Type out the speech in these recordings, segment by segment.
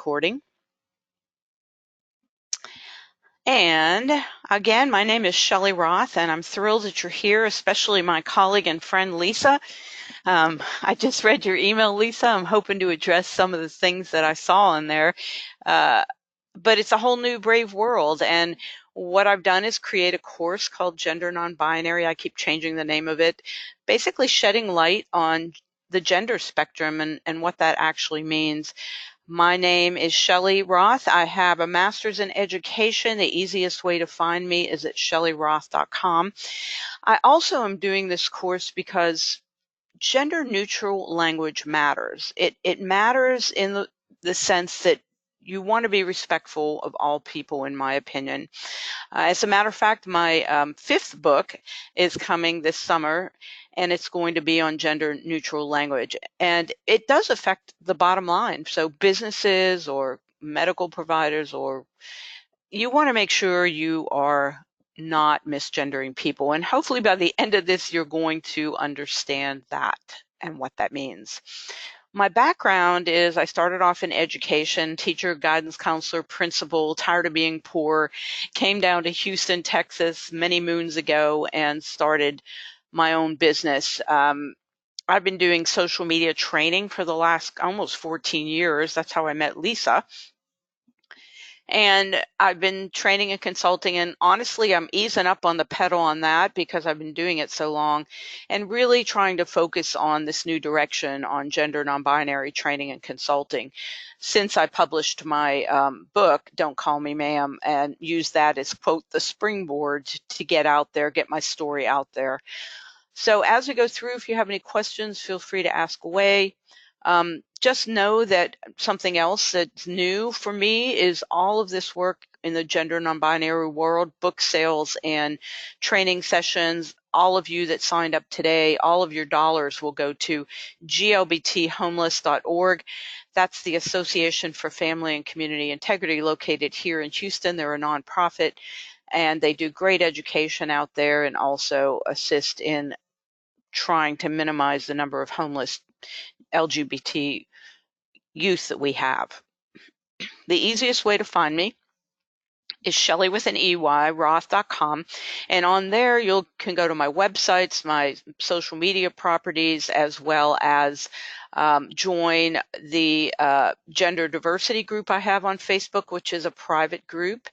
recording. And again, my name is Shelley Roth, and I'm thrilled that you're here, especially my colleague and friend Lisa. I just read your email, Lisa. I'm hoping to address some of the things that I saw in there. But it's a whole new brave world, and what I've done is create a course called Gender Non-Binary. I keep changing the name of it, basically shedding light on the gender spectrum and what that actually means. My name is Shelley Roth. I have a master's in education. The easiest way to find me is at shelleyroth.com. I also am doing this course because gender neutral language matters. It matters in the sense that you want to be respectful of all people, in my opinion. As a matter of fact, my fifth book is coming this summer, and it's going to be on gender neutral language. And it does affect the bottom line. So businesses or medical providers, or you want to make sure you are not misgendering people. And hopefully by the end of this, you're going to understand that and what that means. My background is I started off in education, teacher, guidance counselor, principal, tired of being poor, came down to Houston, Texas many moons ago and started my own business. I've been doing social media training for the last almost 14 years. That's how I met Lisa. And I've been training and consulting, and honestly, I'm easing up on the pedal on that because I've been doing it so long and really trying to focus on this new direction on gender non-binary training and consulting since I published my book, Don't Call Me Ma'am, and use that as, quote, the springboard to get out there, get my story out there. So as we go through, if you have any questions, feel free to ask away. Just know that something else that's new for me is all of this work in the gender non-binary world, book sales and training sessions. All of you that signed up today, all of your dollars will go to glbthomeless.org. That's the Association for Family and Community Integrity located here in Houston. They're a nonprofit, and they do great education out there and also assist in trying to minimize the number of homeless LGBT youth that we have. The easiest way to find me is Shelley with an EY, Roth.com. And on there, you can go to my websites, my social media properties, as well as join the gender diversity group I have on Facebook, which is a private group,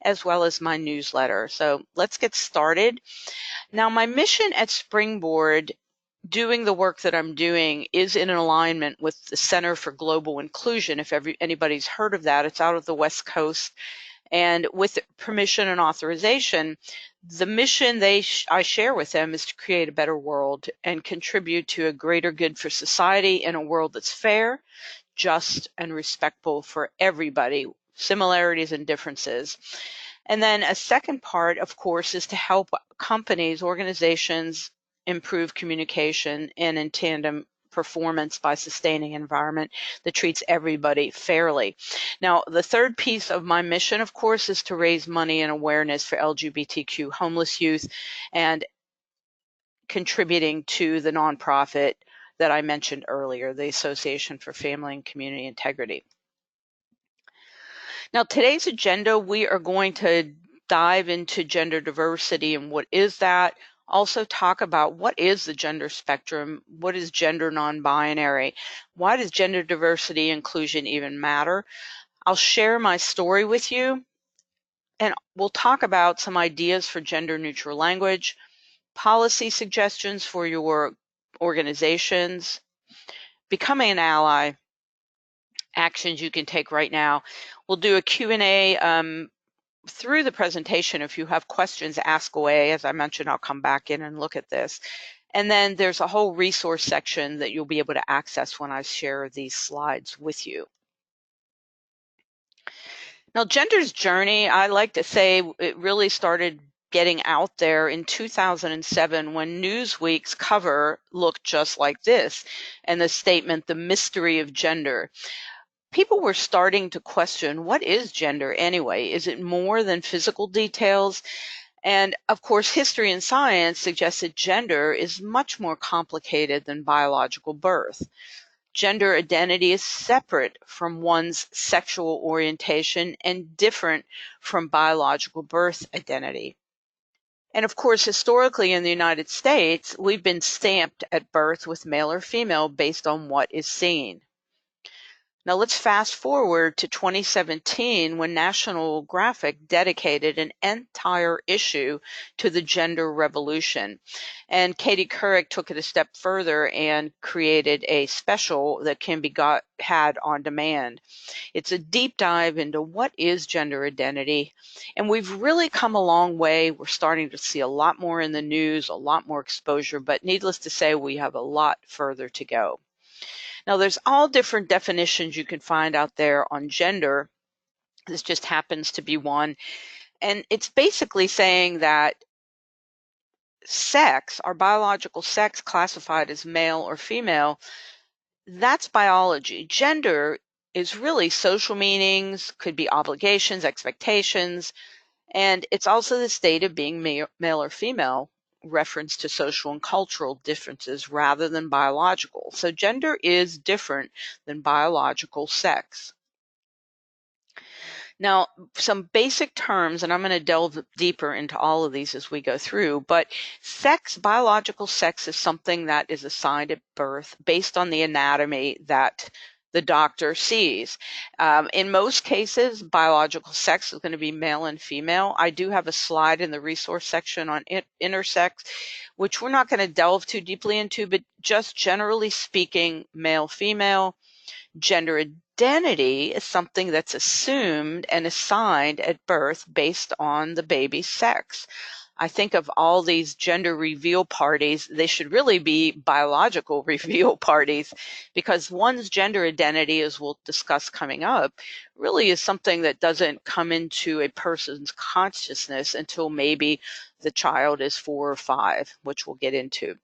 as well as my newsletter. So let's get started. Now, my mission at Springboard, doing the work that I'm doing, is in alignment with the Center for Global Inclusion. If anybody's heard of that, it's out of the West Coast. And with permission and authorization, the mission I share with them is to create a better world and contribute to a greater good for society in a world that's fair, just, and respectful for everybody, similarities and differences. And then a second part, of course, is to help companies, organizations improve communication and in tandem performance by sustaining an environment that treats everybody fairly. Now, the third piece of my mission, of course, is to raise money and awareness for LGBTQ homeless youth and contributing to the nonprofit that I mentioned earlier, the Association for Family and Community Integrity. Now, today's agenda, we are going to dive into gender diversity and what is that. Also talk about what is the gender spectrum, what is gender non-binary, why does gender diversity inclusion even matter. I'll share my story with you, and we'll talk about some ideas for gender neutral language, policy suggestions for your organizations, becoming an ally, actions you can take right now. We'll do a Q&A through the presentation. If you have questions, ask away. As I mentioned, I'll come back in and look at this. And then there's a whole resource section that you'll be able to access when I share these slides with you. Now, gender's journey, I like to say it really started getting out there in 2007 when Newsweek's cover looked just like this, and the statement, "The Mystery of Gender." People were starting to question, what is gender anyway? Is it more than physical details? And of course, history and science suggests that gender is much more complicated than biological birth. Gender identity is separate from one's sexual orientation and different from biological birth identity. And of course, historically in the United States, we've been stamped at birth with male or female based on what is seen. Now let's fast forward to 2017 when National Graphic dedicated an entire issue to the gender revolution. And Katie Couric took it a step further and created a special that can be had on demand. It's a deep dive into what is gender identity. And we've really come a long way. We're starting to see a lot more in the news, a lot more exposure, but needless to say, we have a lot further to go. Now, there's all different definitions you can find out there on gender. This just happens to be one. And it's basically saying that sex, our biological sex classified as male or female, that's biology. Gender is really social meanings, could be obligations, expectations, and it's also the state of being male or female, reference to social and cultural differences rather than biological. So gender is different than biological sex. Now, some basic terms, and I'm going to delve deeper into all of these as we go through, but sex, biological sex, is something that is assigned at birth based on the anatomy that the doctor sees. In most cases, biological sex is going to be male and female. I do have a slide in the resource section on intersex, which we're not going to delve too deeply into, but just generally speaking, male, female. Gender identity is something that's assumed and assigned at birth based on the baby's sex. I think of all these gender reveal parties, they should really be biological reveal parties, because one's gender identity, as we'll discuss coming up, really is something that doesn't come into a person's consciousness until maybe the child is 4 or 5, which we'll get into.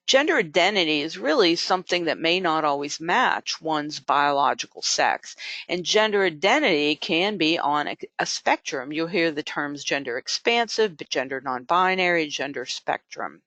Gender identity is really something that may not always match one's biological sex. And gender identity can be on a spectrum. You'll hear the terms gender expansive, gender non-binary, gender spectrum.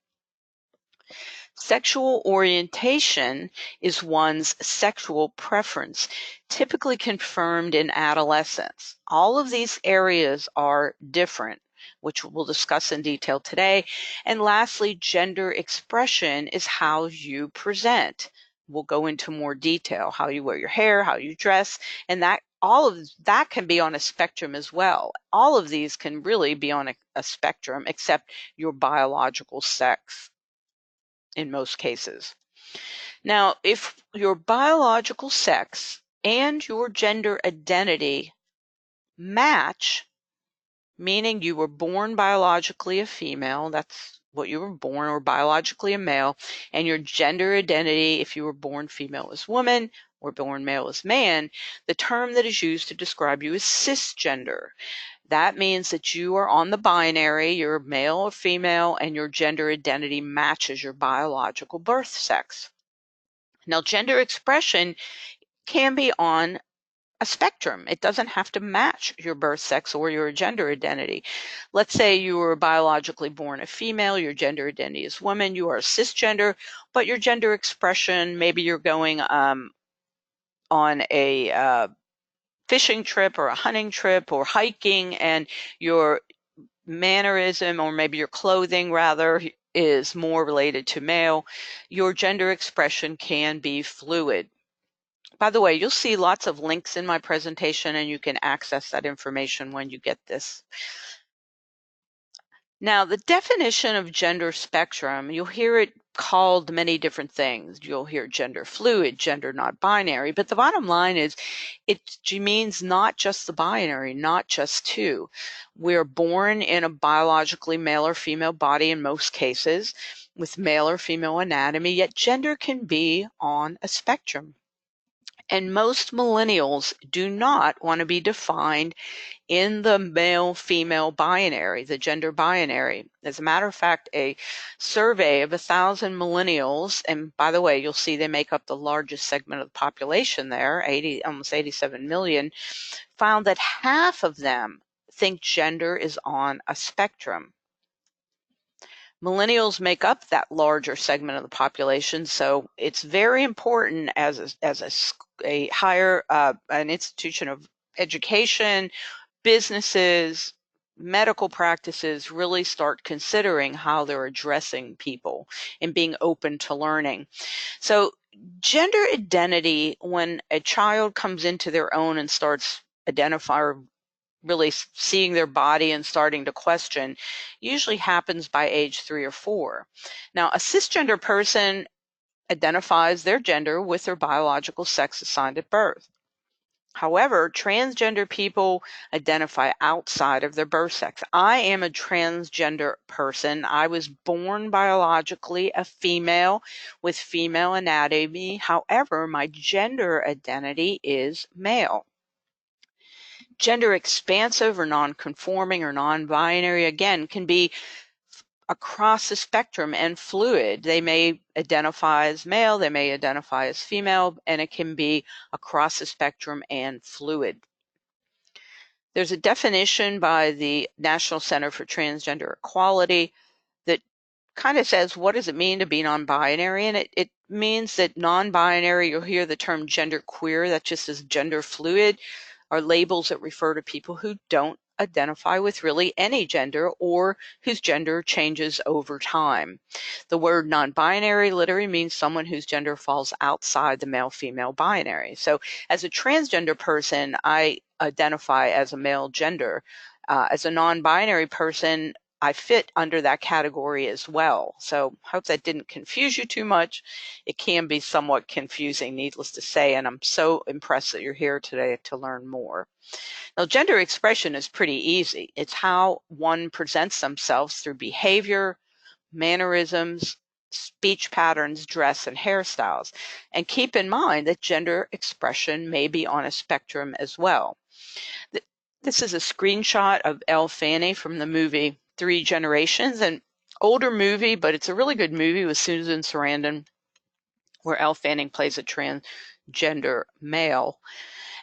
Sexual orientation is one's sexual preference, typically confirmed in adolescence. All of these areas are different, which we'll discuss in detail today. And lastly, gender expression is how you present. We'll go into more detail, how you wear your hair, how you dress, and that all of that can be on a spectrum as well. All of these can really be on a spectrum, except your biological sex in most cases. Now, if your biological sex and your gender identity match, meaning you were born biologically a female, that's what you were born, or biologically a male, and your gender identity, if you were born female as woman or born male as man, the term that is used to describe you is cisgender. That means that you are on the binary, you're male or female, and your gender identity matches your biological birth sex. Now, gender expression can be on a spectrum. It doesn't have to match your birth sex or your gender identity. Let's say you were biologically born a female, your gender identity is woman, you are cisgender, but your gender expression, maybe you're going on a fishing trip or a hunting trip or hiking, and your mannerism, or maybe your clothing rather, is more related to male. Your gender expression can be fluid. By the way, you'll see lots of links in my presentation, and you can access that information when you get this. Now, the definition of gender spectrum, you'll hear it called many different things. You'll hear gender fluid, gender not binary, but the bottom line is it means not just the binary, not just two. We're born in a biologically male or female body in most cases with male or female anatomy, yet gender can be on a spectrum. And most millennials do not want to be defined in the male-female binary, the gender binary. As a matter of fact, a survey of 1,000 millennials, and by the way, you'll see they make up the largest segment of the population there, almost 87 million, found that half of them think gender is on a spectrum. Millennials make up that larger segment of the population, so it's very important as a higher an institution of education, businesses, medical practices really start considering how they're addressing people and being open to learning. So gender identity, when a child comes into their own and starts identifying, really seeing their body and starting to question, usually happens by age 3 or 4. Now, a cisgender person identifies their gender with their biological sex assigned at birth. However, transgender people identify outside of their birth sex. I am a transgender person. I was born biologically a female with female anatomy. However, my gender identity is male. Gender expansive or non-conforming or non-binary, again, can be across the spectrum and fluid. They may identify as male, they may identify as female, and it can be across the spectrum and fluid. There's a definition by the National Center for Transgender Equality that kind of says, what does it mean to be non-binary? And it means that non-binary, you'll hear the term gender queer, that just is gender fluid, are labels that refer to people who don't identify with really any gender or whose gender changes over time. The word non-binary literally means someone whose gender falls outside the male-female binary. So as a transgender person, I identify as a male gender. As a non-binary person, I fit under that category as well. So hope that didn't confuse you too much. It can be somewhat confusing, needless to say, and I'm so impressed that you're here today to learn more. Now, gender expression is pretty easy. It's how one presents themselves through behavior, mannerisms, speech patterns, dress, and hairstyles. And keep in mind that gender expression may be on a spectrum as well. This is a screenshot of Elle Fanning from the movie Three Generations, an older movie, but it's a really good movie with Susan Sarandon, where Elle Fanning plays a transgender male.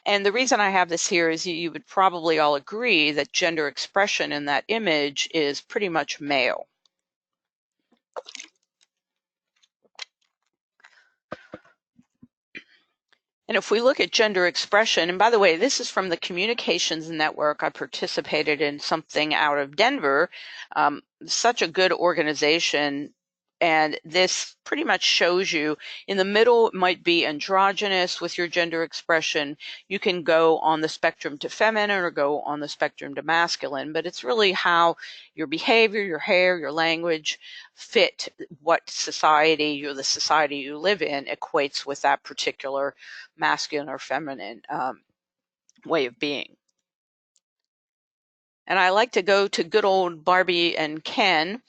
And the reason I have this here is you would probably all agree that gender expression in that image is pretty much male. And if we look at gender expression, and by the way, this is from the Communications Network. I participated in something out of Denver, such a good organization. And this pretty much shows you in the middle, it might be androgynous with your gender expression. You can go on the spectrum to feminine or go on the spectrum to masculine, but it's really how your behavior, your hair, your language fit what society, or the society you live in, equates with that particular masculine or feminine way of being. And I like to go to good old Barbie and Ken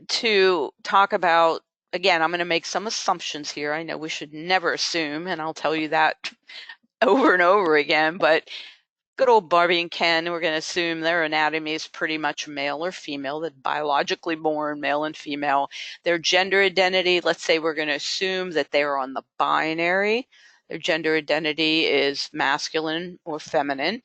to talk about, again, I'm going to make some assumptions here. I know we should never assume, and I'll tell you that over and over again, but good old Barbie and Ken, we're going to assume their anatomy is pretty much male or female, that biologically born male and female. Their gender identity, let's say we're going to assume that they're on the binary. Their gender identity is masculine or feminine.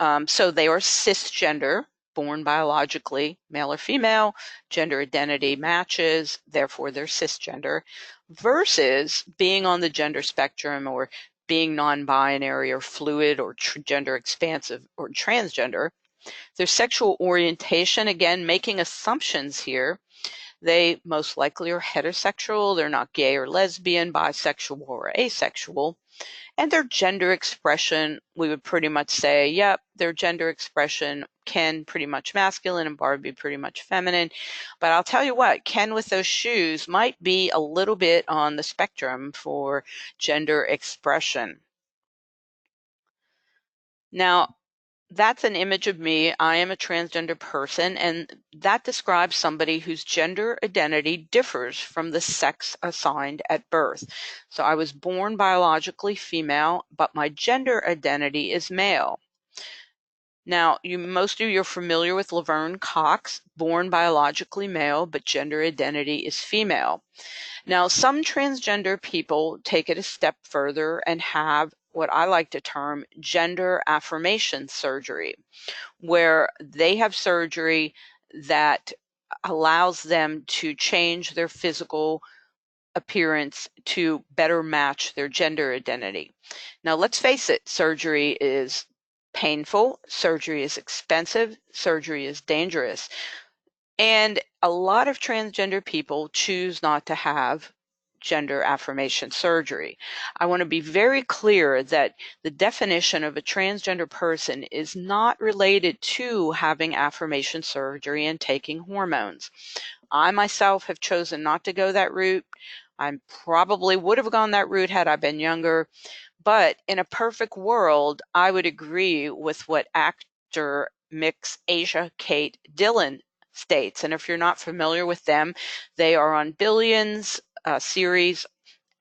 So they are cisgender, born biologically male or female, gender identity matches, therefore they're cisgender, versus being on the gender spectrum or being non-binary or fluid or gender expansive or transgender. Their sexual orientation, again, making assumptions here, they most likely are heterosexual, they're not gay or lesbian, bisexual or asexual. And their gender expression, we would pretty much say, yep, their gender expression, Ken pretty much masculine and Barbie pretty much feminine. But I'll tell you what, Ken with those shoes might be a little bit on the spectrum for gender expression. Now, that's an image of me. I am a transgender person, and that describes somebody whose gender identity differs from the sex assigned at birth. So I was born biologically female, but my gender identity is male. Now, most of you are familiar with Laverne Cox, born biologically male, but gender identity is female. Now, some transgender people take it a step further and have what I like to term gender affirmation surgery, where they have surgery that allows them to change their physical appearance to better match their gender identity. Now, let's face it, surgery is painful, surgery is expensive, surgery is dangerous. And a lot of transgender people choose not to have gender affirmation surgery. I want to be very clear that the definition of a transgender person is not related to having affirmation surgery and taking hormones. I myself have chosen not to go that route. I probably would have gone that route had I been younger, but in a perfect world, I would agree with what actor mix Asia Kate Dillon states. And if you're not familiar with them, they are on Billions series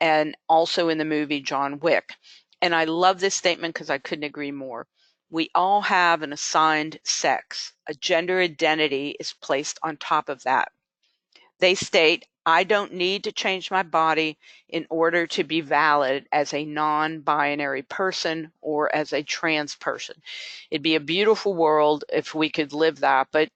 and also in the movie John Wick. And I love this statement because I couldn't agree more. We all have an assigned sex. A gender identity is placed on top of that. They state, I don't need to change my body in order to be valid as a non-binary person or as a trans person. It'd be a beautiful world if we could live that, but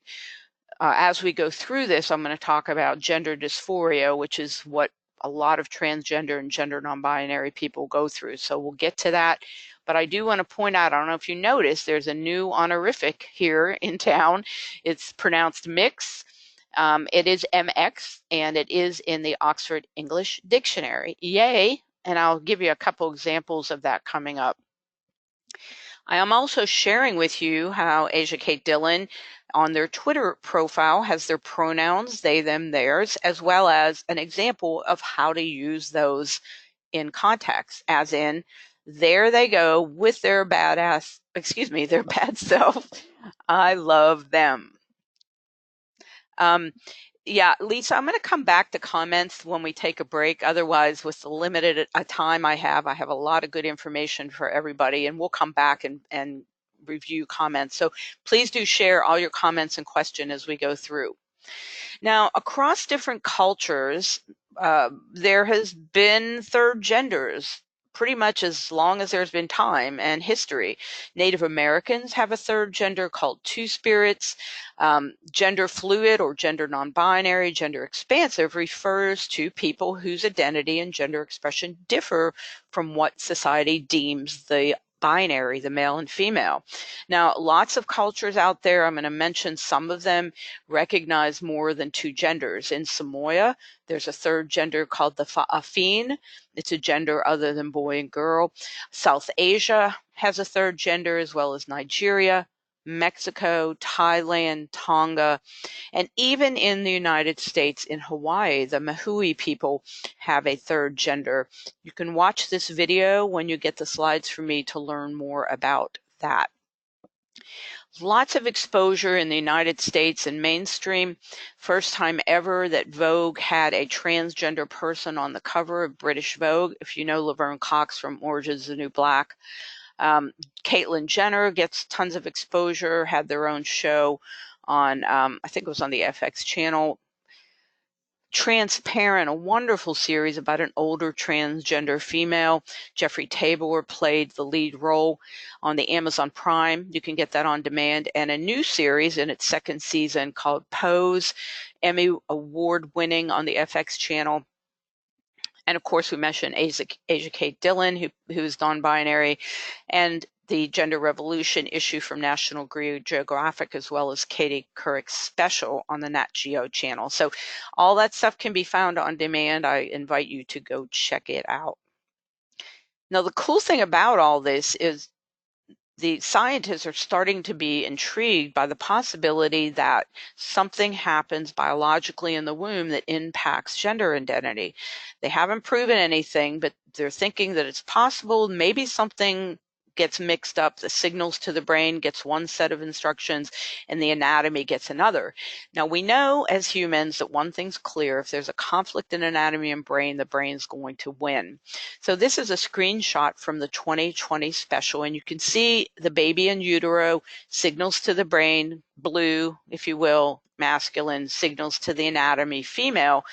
as we go through this, I'm going to talk about gender dysphoria, which is what a lot of transgender and gender non-binary people go through. So we'll get to that. But I do want to point out, I don't know if you noticed, there's a new honorific here in town. It's pronounced mix. It is MX, and it is in the Oxford English Dictionary. Yay! And I'll give you a couple examples of that coming up. I am also sharing with you how Asia Kate Dillon on their Twitter profile has their pronouns, they, them, theirs, as well as an example of how to use those in context, as in, there they go with their badass, their bad self. I love them. Yeah, Lisa, I'm going to come back to comments when we take a break. Otherwise, with the limited time I have a lot of good information for everybody, and we'll come back and review comments. So please do share all your comments and questions as we go through. Now, across different cultures, there has been third genders pretty much as long as there's been time and history. Native Americans have a third gender called two spirits. Gender fluid or gender non-binary, gender expansive refers to people whose identity and gender expression differ from what society deems the binary, the male and female. Now, lots of cultures out there, I'm going to mention some of them, recognize more than two genders. In Samoa, there's a third gender called the Fa'afin. It's a gender other than boy and girl. South Asia has a third gender, as well as Nigeria, Mexico, Thailand, Tonga, and even in the United States, in Hawaii, the Mahui people have a third gender. You can watch this video when you get the slides from me to learn more about that. Lots of exposure in the United States and mainstream. First time ever that Vogue had a transgender person on the cover of British Vogue. If you know Laverne Cox from Orange is the New Black. Caitlyn Jenner gets tons of exposure, had their own show on, I think it was on the FX channel. Transparent, a wonderful series about an older transgender female. Jeffrey Tabor played the lead role on the Amazon Prime. You can get that on demand. And a new series in its second season called Pose, Emmy Award winning on the FX channel. And of course, we mentioned Asia Kate Dillon, who's non-binary, and the Gender Revolution issue from National Geographic, as well as Katie Couric's special on the Nat Geo channel. So all that stuff can be found on demand. I invite you to go check it out. Now, the cool thing about all this is the scientists are starting to be intrigued by the possibility that something happens biologically in the womb that impacts gender identity. They haven't proven anything, but they're thinking that it's possible maybe something gets mixed up. The signals to the brain gets one set of instructions and the anatomy gets another. Now, we know as humans that one thing's clear: if there's a conflict in anatomy and brain, the brain's going to win. So this is a screenshot from the 2020 special, and you can see the baby in utero, signals to the brain, blue, if you will, masculine, signals to the anatomy, female.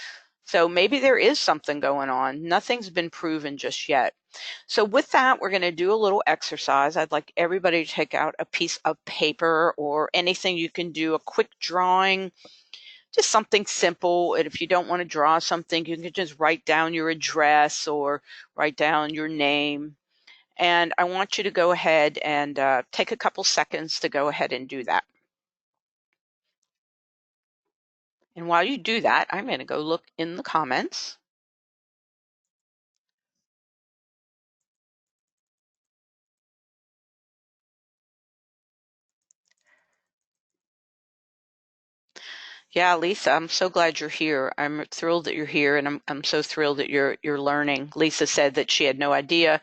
So maybe there is something going on. Nothing's been proven just yet. So with that, we're going to do a little exercise. I'd like everybody to take out a piece of paper or anything you can do, a quick drawing, just something simple. And if you don't want to draw something, you can just write down your address or write down your name. And I want you to go ahead and take a couple seconds to go ahead and do that. And while you do that, I'm going to go look in the comments. Yeah, Lisa, I'm so glad you're here. I'm thrilled that you're here, and I'm so thrilled that you're learning. Lisa said that she had no idea.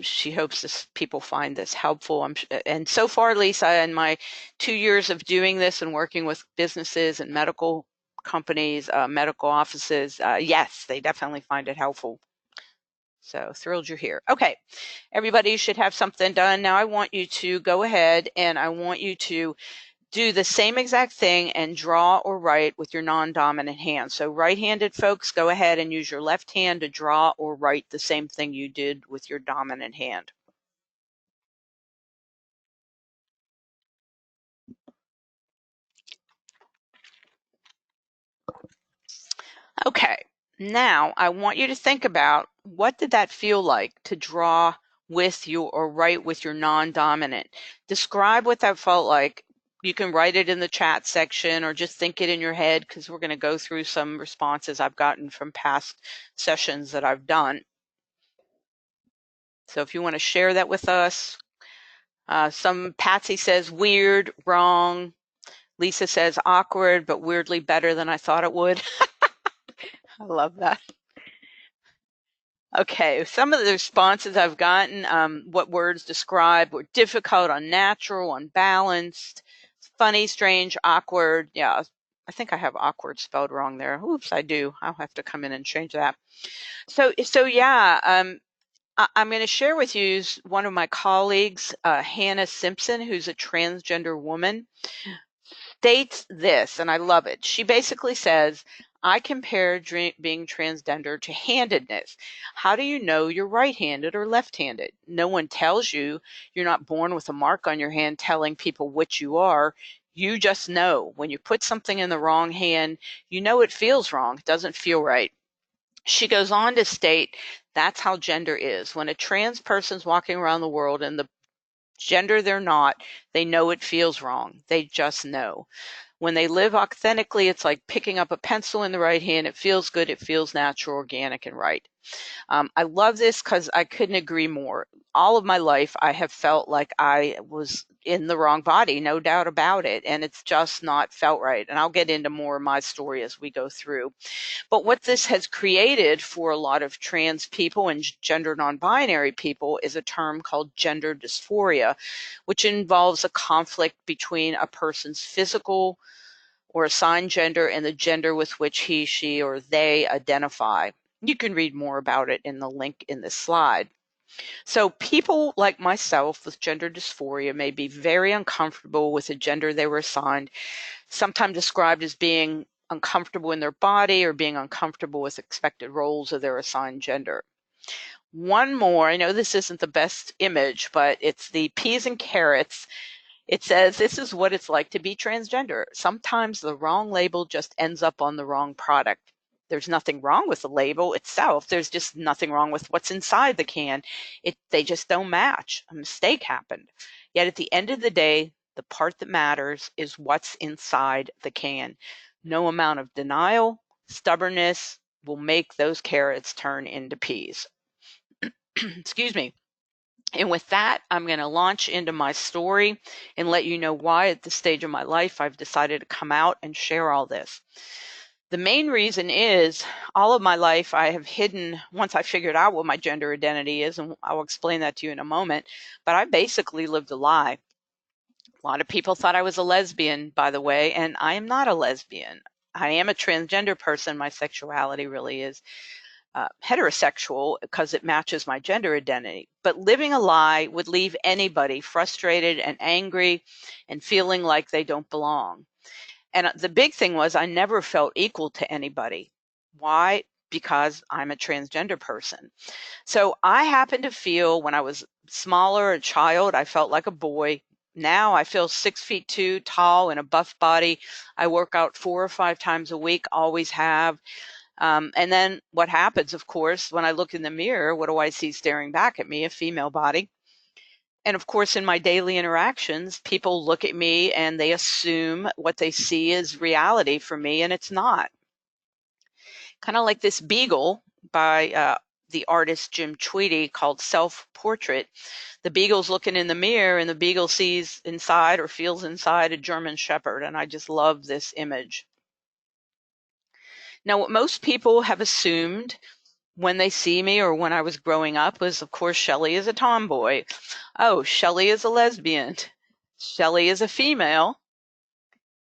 She hopes people find this helpful. And so far, Lisa, in my 2 years of doing this and working with businesses and medical companies, medical offices, yes, they definitely find it helpful. So thrilled you're here. Okay, everybody should have something done. Now I want you to go ahead and I want you to do the same exact thing and draw or write with your non-dominant hand. So right-handed folks, go ahead and use your left hand to draw or write the same thing you did with your dominant hand. Okay, now I want you to think about, what did that feel like to draw with you or write with your non-dominant? Describe what that felt like. You can write it in the chat section or just think it in your head, because we're going to go through some responses I've gotten from past sessions that I've done. So if you want to share that with us. Patsy says weird, wrong. Lisa says awkward, but weirdly better than I thought it would. I love that. Okay, some of the responses I've gotten, what words describe were difficult, unnatural, unbalanced, funny, strange, awkward. Yeah, I think I have awkward spelled wrong there. Oops, I do. I'll have to come in and change that. So yeah, I'm going to share with you one of my colleagues, Hannah Simpson, who's a transgender woman, states this, and I love it. She basically says, I compare being transgender to handedness. How do you know you're right-handed or left-handed? No one tells you. You're not born with a mark on your hand telling people which you are. You just know. When you put something in the wrong hand, you know it feels wrong. It doesn't feel right. She goes on to state, that's how gender is. When a trans person's walking around the world and the gender they're not, they know it feels wrong. They just know. When they live authentically, it's like picking up a pencil in the right hand. It feels good. It feels natural, organic, and right. I love this because I couldn't agree more. All of my life, I have felt like I was in the wrong body, no doubt about it. And it's just not felt right. And I'll get into more of my story as we go through. But what this has created for a lot of trans people and gender non-binary people is a term called gender dysphoria, which involves a conflict between a person's physical or assigned gender and the gender with which he, she, or they identify. You can read more about it in the link in this slide. So people like myself with gender dysphoria may be very uncomfortable with the gender they were assigned, sometimes described as being uncomfortable in their body or being uncomfortable with expected roles of their assigned gender. One more, I know this isn't the best image, but it's the peas and carrots. It says, this is what it's like to be transgender. Sometimes the wrong label just ends up on the wrong product. There's nothing wrong with the label itself. There's just nothing wrong with what's inside the can. They just don't match. A mistake happened. Yet at the end of the day, the part that matters is what's inside the can. No amount of denial, stubbornness will make those carrots turn into peas. Excuse me. And with that, I'm going to launch into my story and let you know why at this stage of my life I've decided to come out and share all this. The main reason is, all of my life I have hidden, once I figured out what my gender identity is, and I'll explain that to you in a moment, but I basically lived a lie. A lot of people thought I was a lesbian, by the way, and I am not a lesbian. I am a transgender person. My sexuality really is heterosexual because it matches my gender identity. But living a lie would leave anybody frustrated and angry and feeling like they don't belong. And the big thing was, I never felt equal to anybody. Why? Because I'm a transgender person. So I happened to feel, when I was smaller, a child, I felt like a boy. Now I feel 6'2" tall and a buff body. I work out 4 or 5 times a week, always have. And then what happens, of course, when I look in the mirror, what do I see staring back at me? A female body. And of course, in my daily interactions, people look at me and they assume what they see is reality for me, and it's not. Kind of like this beagle by the artist Jim Tweedy called Self-Portrait. The beagle's looking in the mirror and the beagle sees inside or feels inside a German Shepherd, and I just love this image. Now, what most people have assumed when they see me or when I was growing up was, of course, Shelley is a tomboy. Oh, Shelley is a lesbian. Shelley is a female.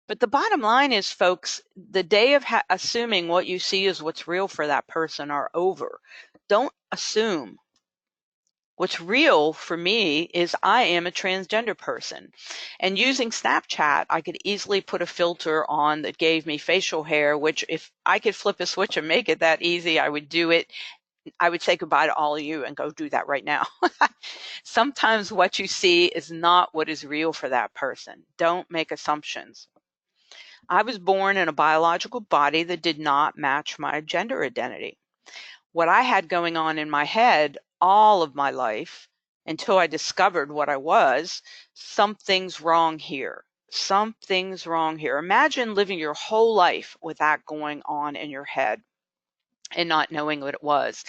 But the bottom line is, folks, the day of assuming what you see is what's real for that person are over. Don't assume. What's real for me is I am a transgender person. And using Snapchat, I could easily put a filter on that gave me facial hair, which if I could flip a switch and make it that easy, I would do it. I would say goodbye to all of you and go do that right now. Sometimes what you see is not what is real for that person. Don't make assumptions. I was born in a biological body that did not match my gender identity. What I had going on in my head all of my life until I discovered what I was, something's wrong here. Something's wrong here. Imagine living your whole life with that going on in your head and not knowing what it was.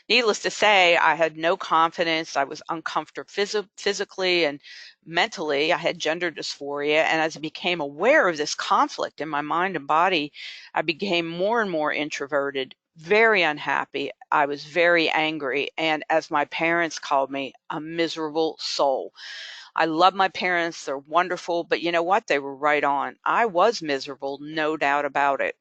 Needless to say, I had no confidence. I was uncomfortable physically and mentally. I had gender dysphoria. And as I became aware of this conflict in my mind and body, I became more and more introverted, very unhappy. I was very angry. And as my parents called me, a miserable soul. I love my parents. They're wonderful. But you know what? They were right on. I was miserable, no doubt about it.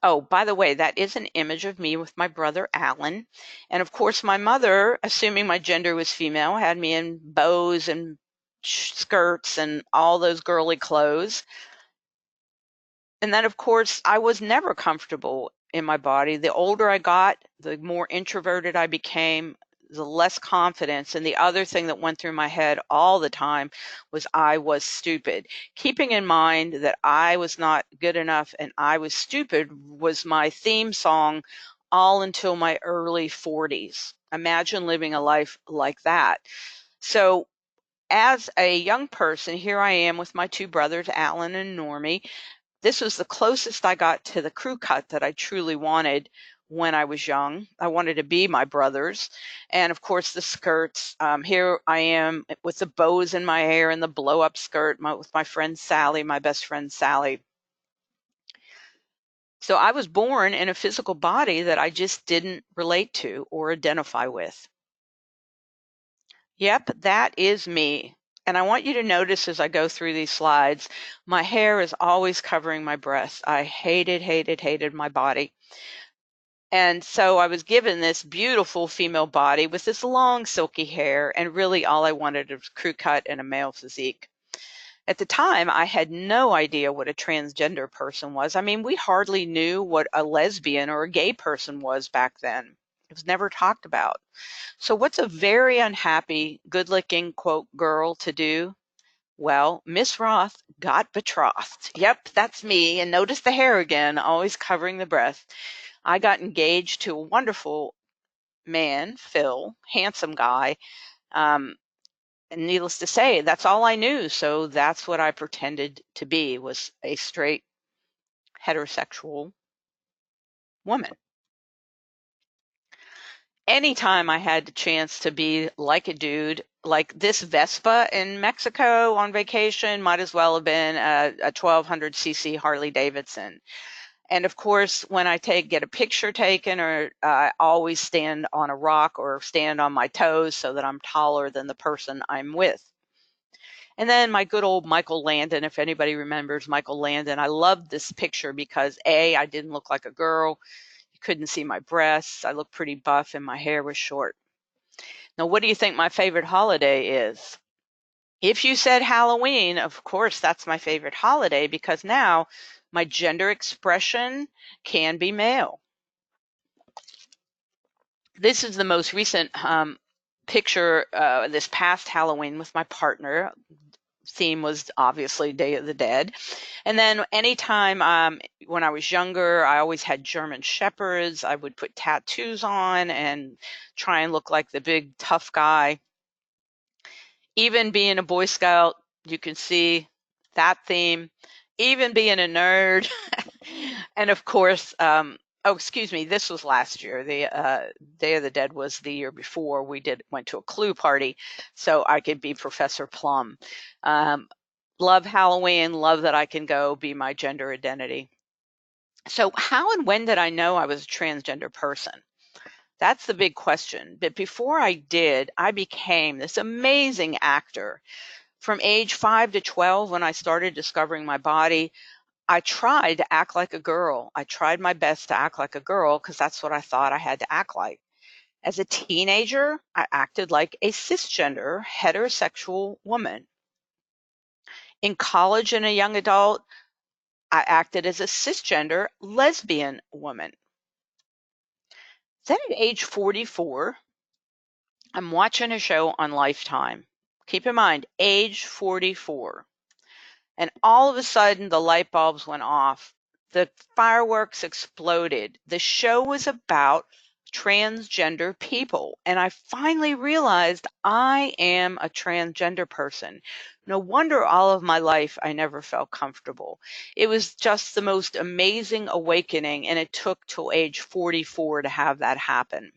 Oh, by the way, that is an image of me with my brother Alan. And of course, my mother, assuming my gender was female, had me in bows and skirts and all those girly clothes. And then, of course, I was never comfortable in my body. The older I got, the more introverted I became, the less confidence. And the other thing that went through my head all the time was I was stupid. Keeping in mind that I was not good enough and I was stupid was my theme song all until my early 40s. Imagine living a life like that. So as a young person, here I am with my two brothers, Alan and Normie. This was the closest I got to the crew cut that I truly wanted when I was young. I wanted to be my brothers. And of course, the skirts. Here I am with the bows in my hair and the blow up skirt with my friend Sally, my best friend Sally. So I was born in a physical body that I just didn't relate to or identify with. Yep, that is me. And I want you to notice as I go through these slides, my hair is always covering my breasts. I hated my body. And so I was given this beautiful female body with this long silky hair, and really all I wanted was crew cut and a male physique. At the time, I had no idea what a transgender person was. I mean, we hardly knew what a lesbian or a gay person was back then. It was never talked about. So what's a very unhappy, good-looking, quote, girl to do? Well, Miss Roth got betrothed. Yep, that's me. And notice the hair again, always covering the breast. I got engaged to a wonderful man, Phil, handsome guy. And needless to say, that's all I knew. So that's what I pretended to be, was a straight heterosexual woman. Anytime I had the chance to be like a dude, like this Vespa in Mexico on vacation might as well have been a 1200cc Harley Davidson. And of course, when I get a picture taken, or I always stand on a rock or stand on my toes so that I'm taller than the person I'm with. And then my good old Michael Landon, if anybody remembers Michael Landon, I loved this picture because A, I didn't look like a girl. You couldn't see my breasts. I looked pretty buff and my hair was short. Now, what do you think my favorite holiday is? If you said Halloween, of course, that's my favorite holiday because now my gender expression can be male. This is the most recent picture this past Halloween with my partner. Theme was obviously Day of the Dead. And then anytime when I was younger, I always had German Shepherds. I would put tattoos on and try and look like the big tough guy. Even being a Boy Scout, you can see that theme. Even being a nerd. And of course, oh, excuse me, this was last year. The Day of the Dead was the year before. We went to a Clue party, so I could be Professor Plum. Love Halloween, love that I can go be my gender identity. So how and when did I know I was a transgender person? That's the big question. But before I did, I became this amazing actor. From age 5 to 12, when I started discovering my body, I tried to act like a girl. I tried my best to act like a girl because that's what I thought I had to act like. As a teenager, I acted like a cisgender, heterosexual woman. In college and a young adult, I acted as a cisgender, lesbian woman. Then at age 44, I'm watching a show on Lifetime. Keep in mind, age 44. And all of a sudden, the light bulbs went off. The fireworks exploded. The show was about transgender people. And I finally realized I am a transgender person. No wonder all of my life I never felt comfortable. It was just the most amazing awakening, and it took till age 44 to have that happen.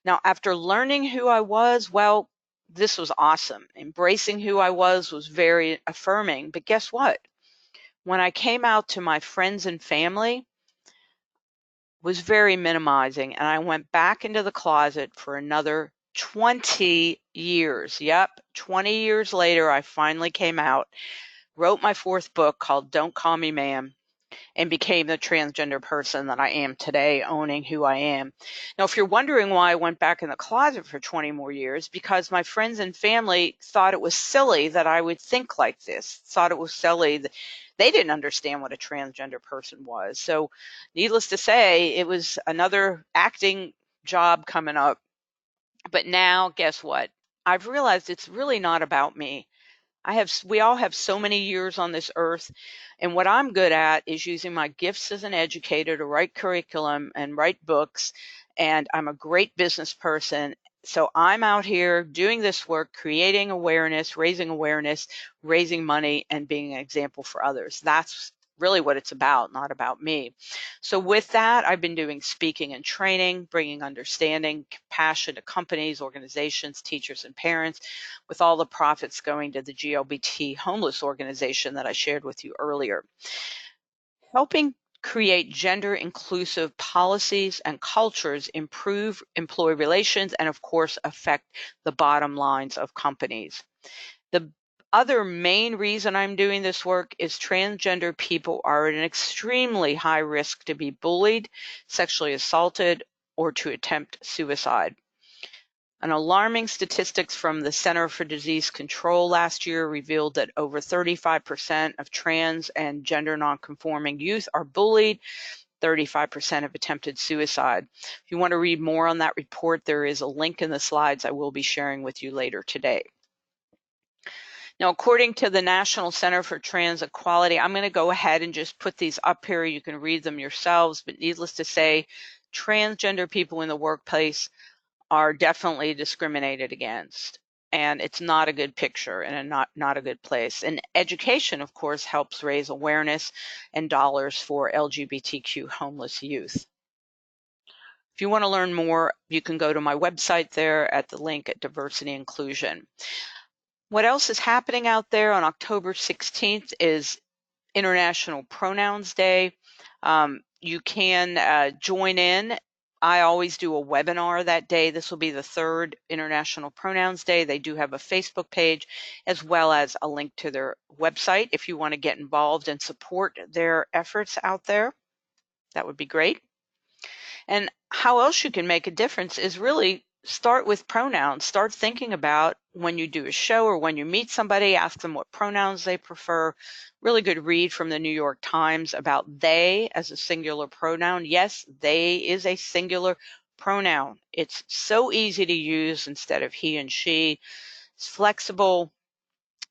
Now, after learning who I was, well, this was awesome. Embracing who I was very affirming. But guess what? When I came out to my friends and family, was very minimizing, and I went back into the closet for another 20 years. Yep, 20 years later, I finally came out, wrote my 4th book called Don't Call Me Ma'am, and became the transgender person that I am today, owning who I am. Now, if you're wondering why I went back in the closet for 20 more years, because my friends and family thought it was silly that I would think like this, thought it was silly that they didn't understand what a transgender person was. So needless to say, it was another acting job coming up. But now, guess what? I've realized it's really not about me. We all have so many years on this earth, and what I'm good at is using my gifts as an educator to write curriculum and write books, and I'm a great business person. So I'm out here doing this work, creating awareness, raising money, and being an example for others. That's really what it's about, not about me. So with that, I've been doing speaking and training, bringing understanding, compassion to companies, organizations, teachers, and parents, with all the profits going to the GLBT homeless organization that I shared with you earlier. Helping create gender inclusive policies and cultures, improve employee relations, and of course affect the bottom lines of companies. The other main reason I'm doing this work is transgender people are at an extremely high risk to be bullied, sexually assaulted, or to attempt suicide. An alarming statistics from the Center for Disease Control last year revealed that over 35% of trans and gender nonconforming youth are bullied. 35% have attempted suicide. If you want to read more on that report, there is a link in the slides I will be sharing with you later today. Now, according to the National Center for Trans Equality, I'm going to go ahead and just put these up here. You can read them yourselves, but needless to say, transgender people in the workplace are definitely discriminated against, and it's not a good picture and not a good place. And education, of course, helps raise awareness and dollars for LGBTQ homeless youth. If you want to learn more, you can go to my website there at the link at Diversity Inclusion. What else is happening out there? On October 16th is International Pronouns Day. You can join in. I always do a webinar that day. This will be the 3rd International Pronouns Day. They do have a Facebook page as well as a link to their website if you want to get involved and support their efforts out there. That would be great. And how else you can make a difference is really start with pronouns. Start thinking about when you do a show or when you meet somebody, ask them what pronouns they prefer. Really good read from the New York Times about they as a singular pronoun. Yes, they is a singular pronoun. It's so easy to use instead of he and she. It's flexible,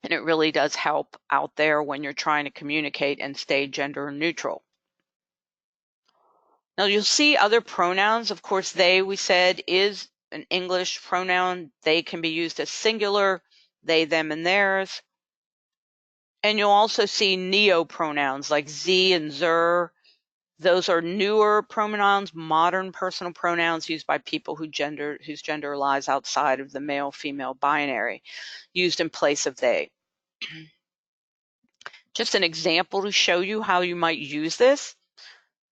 and it really does help out there when you're trying to communicate and stay gender neutral. Now you'll see other pronouns. Of course, they, we said, is an English pronoun. They can be used as singular, they, them, and theirs. And you'll also see neo-pronouns like ze and zer. Those are newer pronouns, modern personal pronouns used by people whose gender lies outside of the male-female binary, used in place of they. Just an example to show you how you might use this.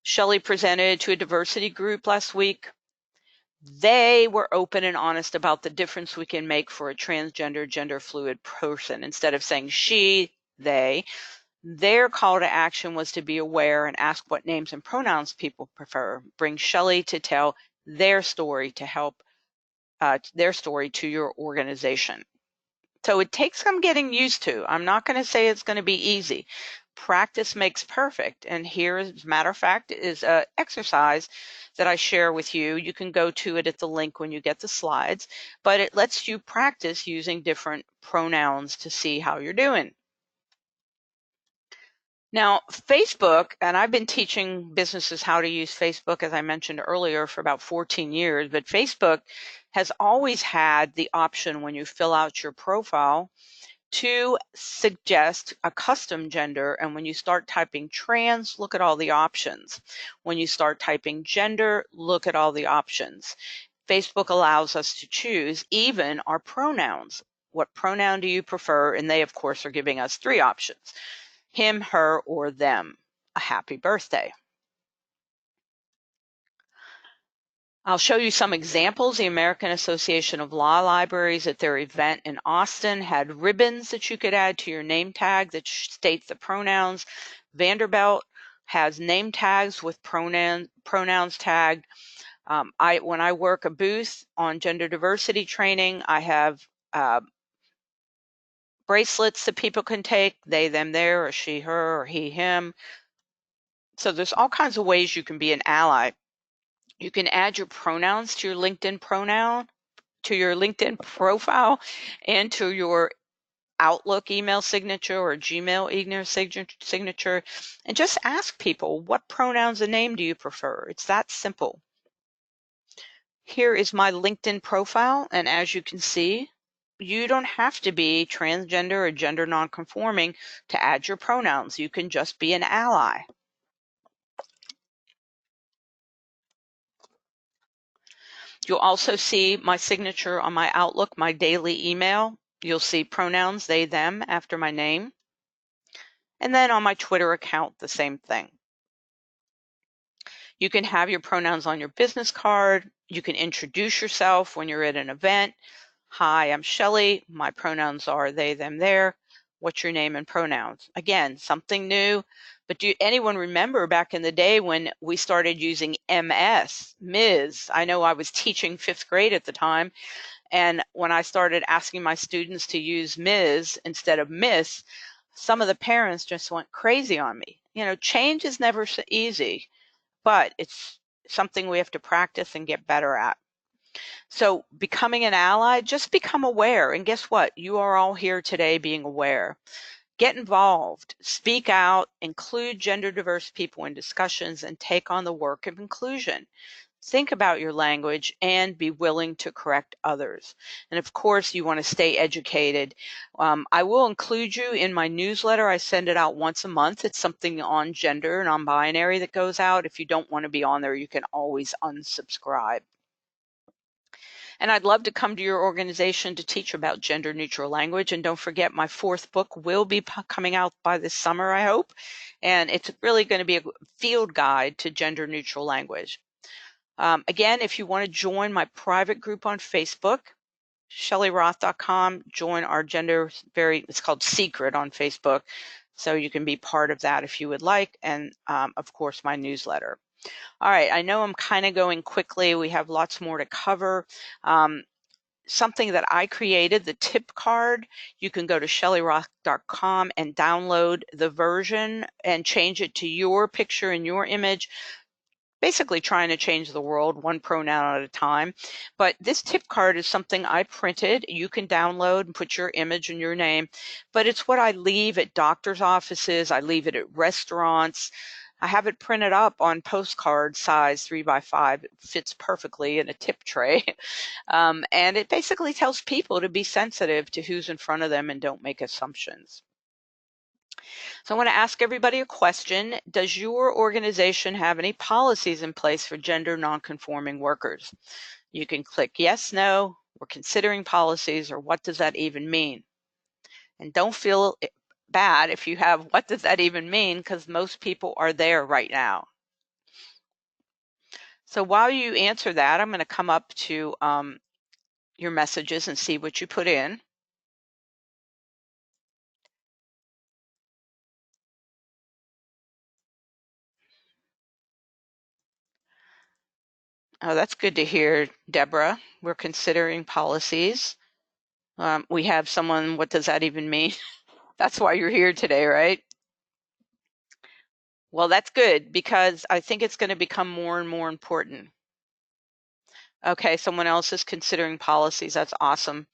Shelley presented to a diversity group last week. They were open and honest about the difference we can make for a transgender, gender fluid person. Instead of saying she, they, their call to action was to be aware and ask what names and pronouns people prefer. Bring Shelley to tell their story to help their story to your organization. So it takes some getting used to. I'm not going to say it's going to be easy. Practice makes perfect. And here, as a matter of fact, is an exercise that I share with you. You can go to it at the link when you get the slides, but it lets you practice using different pronouns to see how you're doing. Now, Facebook, and I've been teaching businesses how to use Facebook, as I mentioned earlier, for about 14 years, but Facebook has always had the option when you fill out your profile to suggest a custom gender. And when you start typing trans, look at all the options. When you start typing gender, look at all the options. Facebook allows us to choose even our pronouns. What pronoun do you prefer? And they, of course, are giving us 3 options: him, her, or them. A happy birthday. I'll show you some examples. The American Association of Law Libraries at their event in Austin had ribbons that you could add to your name tag that state the pronouns. Vanderbilt has name tags with pronouns tagged. When I work a booth on gender diversity training, I have bracelets that people can take, they, them, their, or she, her, or he, him. So there's all kinds of ways you can be an ally. You can add your pronouns to your LinkedIn profile, and to your Outlook email signature or Gmail email signature, and just ask people, what pronouns and name do you prefer? It's that simple. Here is my LinkedIn profile, and as you can see, you don't have to be transgender or gender nonconforming to add your pronouns. You can just be an ally. You'll also see my signature on my Outlook, my daily email. You'll see pronouns, they, them, after my name. And then on my Twitter account, the same thing. You can have your pronouns on your business card. You can introduce yourself when you're at an event. Hi, I'm Shelley. My pronouns are they, them, their. What's your name and pronouns? Again, something new. But do anyone remember back in the day when we started using Ms.? I know I was teaching 5th grade at the time, and when I started asking my students to use Ms. instead of Miss, some of the parents just went crazy on me. You know, change is never so easy, but it's something we have to practice and get better at. So becoming an ally, just become aware. And guess what? You are all here today being aware. Get involved, speak out, include gender diverse people in discussions, and take on the work of inclusion. Think about your language and be willing to correct others. And of course, you want to stay educated. I will include you in my newsletter. I send it out once a month. It's something on gender, non-binary that goes out. If you don't want to be on there, you can always unsubscribe. And I'd love to come to your organization to teach about gender neutral language. And don't forget, my 4th book will be coming out by this summer, I hope. And it's really going to be a field guide to gender neutral language. Again, if you want to join my private group on Facebook, ShelleyRoth.com, join our it's called Secret on Facebook. So you can be part of that if you would like. And of course, my newsletter. All right, I know I'm kind of going quickly. We have lots more to cover. Something that I created, the tip card, you can go to ShelleyRoth.com and download the version and change it to your picture and your image. basically trying to change the world one pronoun at a time. But this tip card is something I printed. You can download and put your image and your name, but it's what I leave at doctor's offices. I leave it at restaurants. I have it printed up on postcard size 3x5. It fits perfectly in a tip tray. And it basically tells people to be sensitive to who's in front of them and don't make assumptions. So I want to ask everybody a question. Does your organization have any policies in place for gender nonconforming workers? You can click yes, no, we're considering policies, or what does that even mean? And don't feel bad if you have what does that even mean, because most people are there right now. So while you answer that, I'm going to come up to your messages and see what you put in. Oh, that's good to hear, Deborah. We're considering policies. We have someone, what does that even mean? That's why you're here today, right? Well, that's good, because I think it's going to become more and more important. Okay, someone else is considering policies. That's awesome.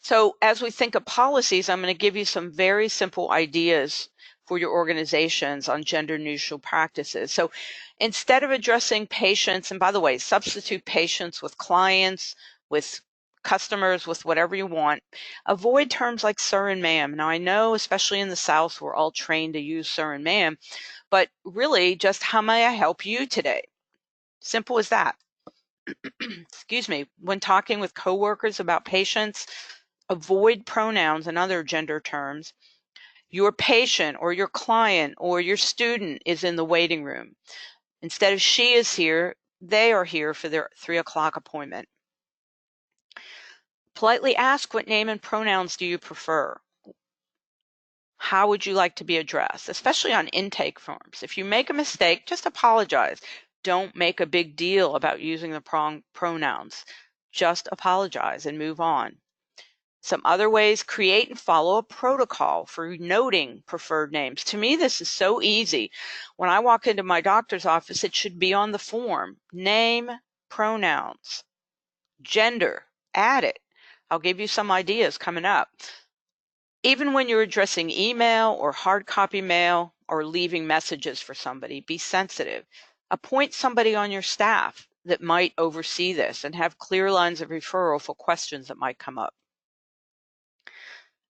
So as we think of policies, I'm going to give you some very simple ideas for your organizations on gender neutral practices. So instead of addressing patients, and by the way, substitute patients with clients, with customers, with whatever you want, avoid terms like sir and ma'am. Now I know, especially in the South, we're all trained to use sir and ma'am, but really just how may I help you today? Simple as that. Excuse me. When talking with coworkers about patients, avoid pronouns and other gender terms. Your patient or your client or your student is in the waiting room. Instead of she is here, they are here for their 3 o'clock appointment. Politely ask, what name and pronouns do you prefer? How would you like to be addressed? Especially on intake forms. If you make a mistake, just apologize. Don't make a big deal about using the pronouns. Just apologize and move on. Some other ways: create and follow a protocol for noting preferred names. To me, this is so easy. When I walk into my doctor's office, it should be on the form. Name, pronouns, gender, add it. I'll give you some ideas coming up. Even when you're addressing email or hard copy mail or leaving messages for somebody, be sensitive. Appoint somebody on your staff that might oversee this and have clear lines of referral for questions that might come up.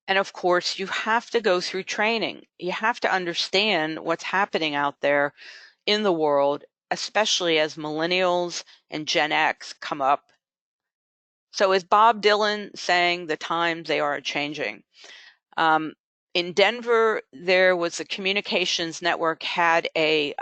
And of course, you have to go through training. You have to understand what's happening out there in the world, especially as millennials and Gen X come up. So as Bob Dylan sang, the times they are changing. In Denver, there was a communications network had a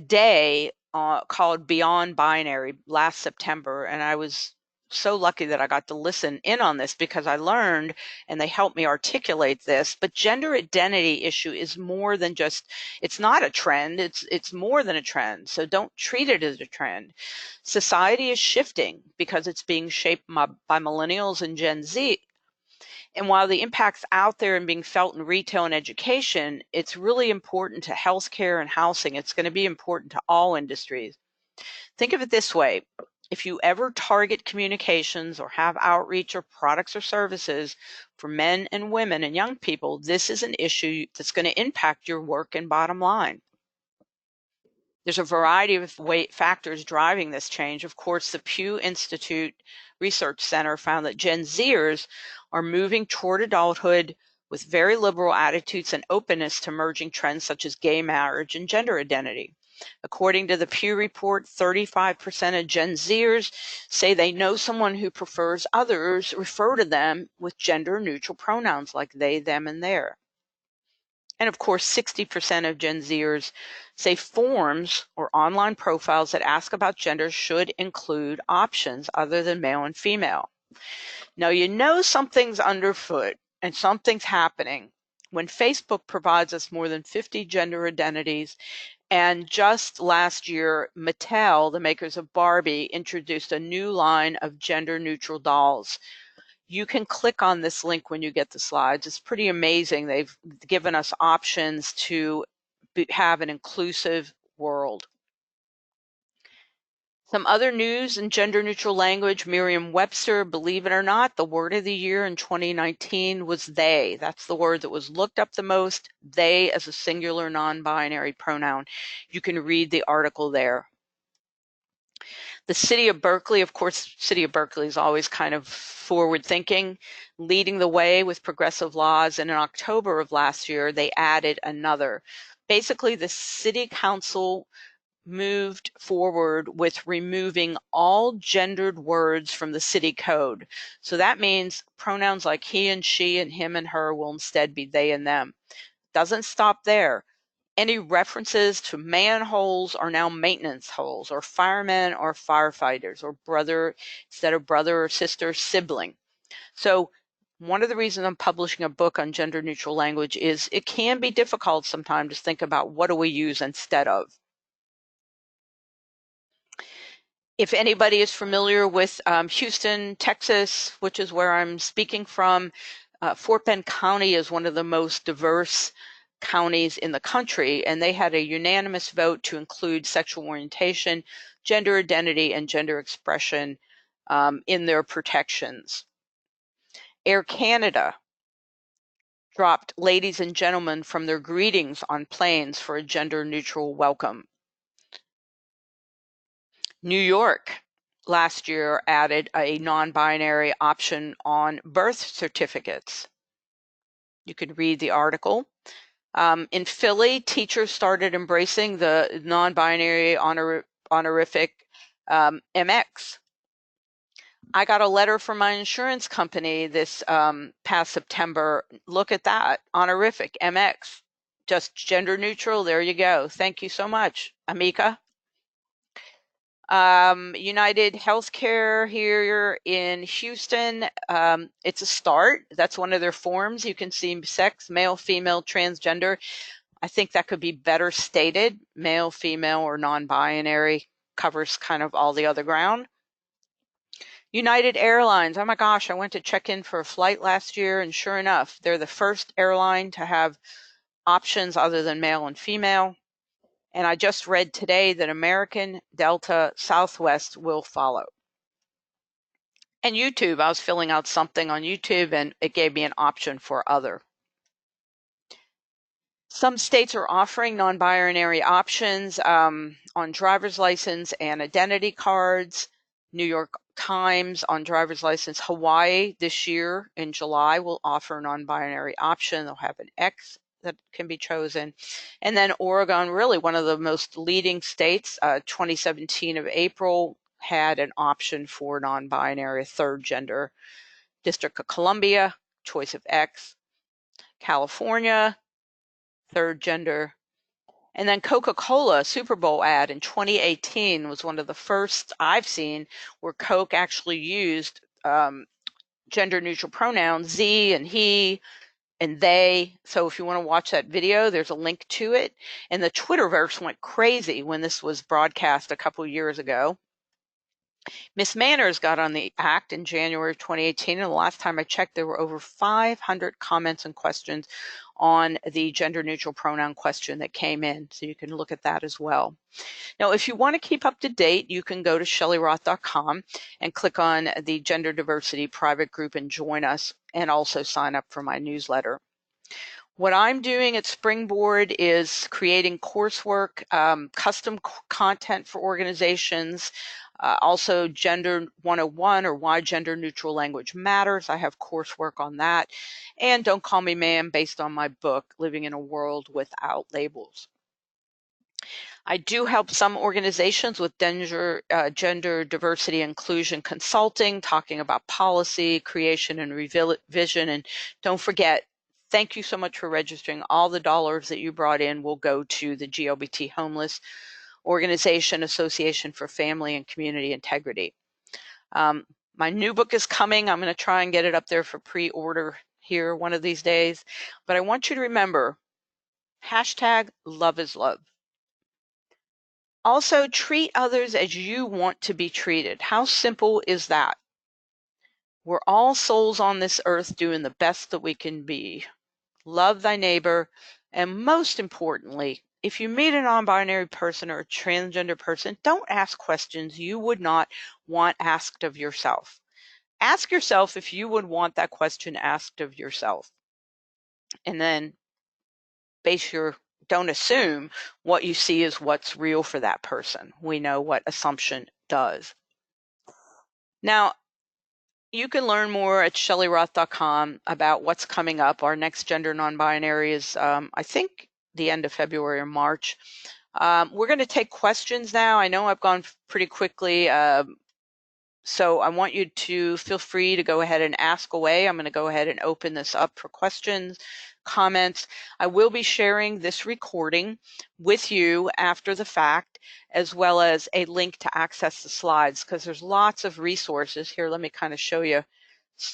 day called Beyond Binary last September, and I was so lucky that I got to listen in on this because I learned and they helped me articulate this. But gender identity issue is more than just, it's not a trend, it's more than a trend. So don't treat it as a trend. Society is shifting because it's being shaped by millennials and Gen Z. And while the impact's out there and being felt in retail and education, it's really important to healthcare and housing. It's going to be important to all industries. Think of it this way. If you ever target communications or have outreach or products or services for men and women and young people, this is an issue that's going to impact your work and bottom line. There's a variety of factors driving this change. Of course, the Pew Institute Research Center found that Gen Zers are moving toward adulthood with very liberal attitudes and openness to emerging trends such as gay marriage and gender identity. According to the Pew report, 35% of Gen Zers say they know someone who prefers others refer to them with gender-neutral pronouns like they, them, and their. And of course, 60% of Gen Zers say forms or online profiles that ask about gender should include options other than male and female. Now, you know something's underfoot and something's happening when Facebook provides us more than 50 gender identities. And just last year, Mattel, the makers of Barbie, introduced a new line of gender-neutral dolls. You can click on this link when you get the slides. It's pretty amazing. They've given us options to have an inclusive world. Some other news in gender-neutral language, Merriam-Webster, believe it or not, the word of the year in 2019 was they. That's the word that was looked up the most, they as a singular non-binary pronoun. You can read the article there. The city of Berkeley, of course, city of Berkeley is always kind of forward-thinking, leading the way with progressive laws, and in October of last year, they added another. Basically, the city council moved forward with removing all gendered words from the city code. So that means pronouns like he and she and him and her will instead be they and them. Doesn't stop there. Any references to manholes are now maintenance holes, or firemen or firefighters, or brother instead of brother or sister, sibling. So one of the reasons I'm publishing a book on gender neutral language is it can be difficult sometimes to think about what do we use instead of. If anybody is familiar with Houston, Texas, which is where I'm speaking from, Fort Bend County is one of the most diverse counties in the country, and they had a unanimous vote to include sexual orientation, gender identity, and gender expression in their protections. Air Canada dropped ladies and gentlemen from their greetings on planes for a gender-neutral welcome. New York last year added a non-binary option on birth certificates. You could read the article. In Philly, teachers started embracing the non-binary honorific MX. I got a letter from my insurance company this past September. Look at that, honorific MX, just gender neutral. There you go. Thank you so much, Amika. United Healthcare here in Houston, it's a start. That's one of their forms. You can see sex, male, female, transgender. I think that could be better stated. Male, female, or non-binary covers kind of all the other ground. United Airlines, oh my gosh, I went to check in for a flight last year, and sure enough, they're the first airline to have options other than male and female. And I just read today that American, Delta, Southwest will follow. And YouTube, I was filling out something on YouTube and it gave me an option for other. Some states are offering non-binary options on driver's license and identity cards. New York Times on driver's license. Hawaii this year in July will offer a non-binary option. They'll have an X that can be chosen. And then Oregon, really one of the most leading states, 2017 of April, had an option for non-binary, third gender. District of Columbia, choice of X. California, third gender. And then Coca-Cola Super Bowl ad in 2018 was one of the first I've seen where Coke actually used gender neutral pronouns, Z and he and they. So if you want to watch that video, there's a link to it. And the Twitterverse went crazy when this was broadcast a couple years ago. Miss Manners got on the act in January of 2018, and the last time I checked, there were over 500 comments and questions on the gender neutral pronoun question that came in, so you can look at that as well. Now, if you want to keep up to date, you can go to shellyroth.com and click on the gender diversity private group and join us, and also sign up for my newsletter. What I'm doing at Springboard is creating coursework, custom content for organizations, also Gender 101 or Why Gender Neutral Language Matters. I have coursework on that. And Don't Call Me Ma'am, based on my book, Living in a World Without Labels. I do help some organizations with gender diversity inclusion consulting, talking about policy, creation, and revision. And don't forget, thank you so much for registering. All the dollars that you brought in will go to the GLBT Homeless Organization Association for Family and Community Integrity. My new book is coming. I'm going to try and get it up there for pre-order here one of these days. But I want you to remember, hashtag love is love. Also, treat others as you want to be treated. How simple is that? We're all souls on this earth doing the best that we can be. Love thy neighbor, and most importantly, if you meet a non-binary person or a transgender person, don't ask questions you would not want asked of yourself. Ask yourself if you would want that question asked of yourself. And then don't assume what you see is what's real for that person. We know what assumption does. Now, you can learn more at ShelleyRoth.com about what's coming up. Our next gender non-binary is, I think, the end of February or March. We're going to take questions now. I know I've gone pretty quickly, so I want you to feel free to go ahead and ask away. I'm going to go ahead and open this up for questions, comments. I will be sharing this recording with you after the fact, as well as a link to access the slides, because there's lots of resources here. Let me kind of show you.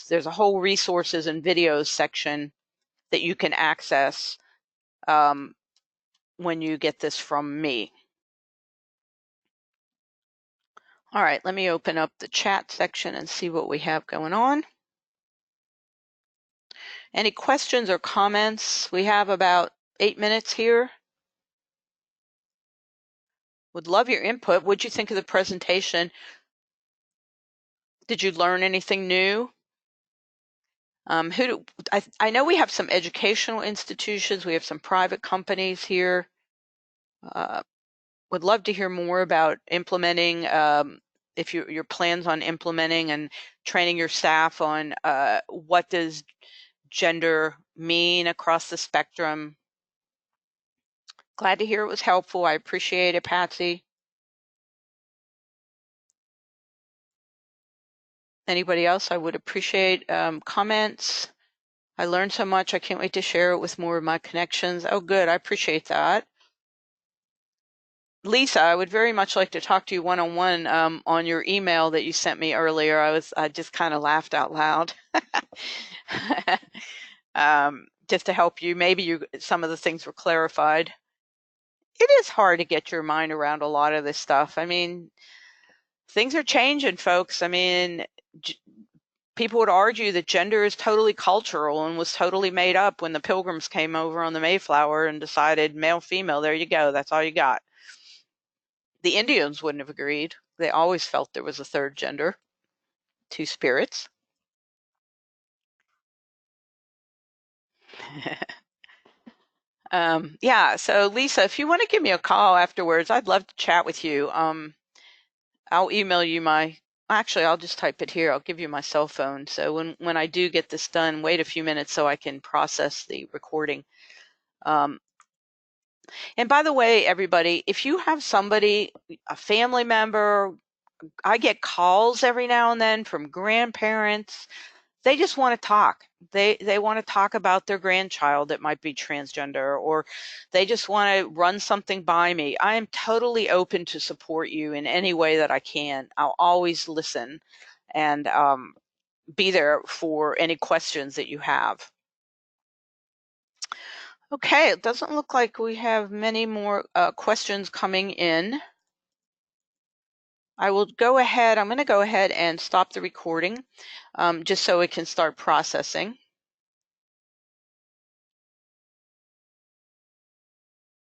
There's a whole resources and videos section that you can access when you get this from me. All right, let me open up the chat section and see what we have going on. Any questions or comments? We have about 8 minutes here. Would love your input. What'd you think of the presentation? Did you learn anything new? I know we have some educational institutions. We have some private companies here. Would love to hear more about implementing, if your plans on implementing and training your staff on what does gender mean across the spectrum. Glad to hear it was helpful. I appreciate it, Patsy. Anybody else? I would appreciate comments. I learned so much. I can't wait to share it with more of my connections. Oh, good. I appreciate that. Lisa, I would very much like to talk to you one-on-one on your email that you sent me earlier. I just kind of laughed out loud. Just to help you. Maybe some of the things were clarified. It is hard to get your mind around a lot of this stuff. I mean, things are changing, folks. I mean, people would argue that gender is totally cultural and was totally made up when the Pilgrims came over on the Mayflower and decided male, female, there you go, that's all you got. The Indians wouldn't have agreed. They always felt there was a third gender, two spirits. Yeah, so Lisa, if you want to give me a call afterwards, I'd love to chat with you. I'll email you actually, I'll just type it here. I'll give you my cell phone. So when I do get this done, wait a few minutes so I can process the recording. And by the way, everybody, if you have somebody, a family member, I get calls every now and then from grandparents. They just want to talk. They want to talk about their grandchild that might be transgender, or they just want to run something by me. I am totally open to support you in any way that I can. I'll always listen and be there for any questions that you have. Okay, it doesn't look like we have many more questions coming in. I'm going to go ahead and stop the recording just so it can start processing.